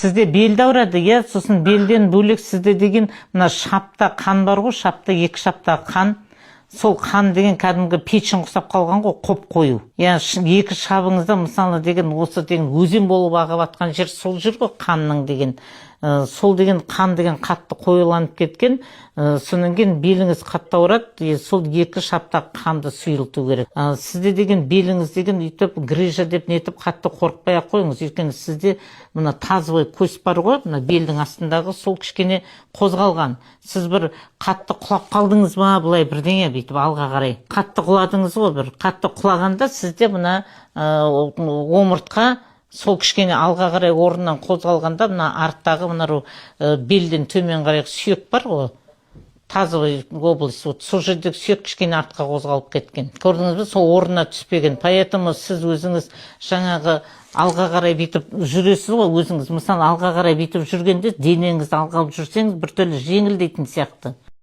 Сізде белді ауырады, иә, сосын белден бөлек сізде деген мына шапта қан бар ғой, шапта екі шапта қан. Сол қан деген кәдімгі печень құсап қалған ғой, қоп қою. Яғни екі шабыңызда мысалы деген осы деген өзен болып ағып жатқан жер сол жер ғой, қанның деген. Сол деген қан деген қатты қоюланып кеткен, сонан кейін беліңіз қатты ауырады, сол екі шапта қанды сұйылту керек. Сізде деген беліңіз деген үйтіп грыжа деп нетіп қатты қорықпай ақ қойыңыз, өйткені сізде мына тазовый кость бар ғой, мына белдің астындағы, сол кішкене қозғалған. Сіз бір қатты құлап қалдыңыз ба, былай бірдеңе бүйтіп алға қарай. Қатты құладыңыз ғой, бір қатты құлағанда сізде мына омыртқа сол кішкене алға қарай орнынан қозғалғанда, мына арттағы мына белден төмен қарай сүйек бар ғой, тазовый область, сол жердегі сүйек кішкене артқа қозғалып кеткен. Көрдіңіз бе, сол орнына түспеген. Поэтому сіз өзіңіз жаңағы алға қарай бүйтіп жүресіз ғой, өзіңіз мысалы алға қарай бүйтіп жүргенде денеңізді алға алып жүрсеңіз біртүрлі жеңілдейтін сияқты.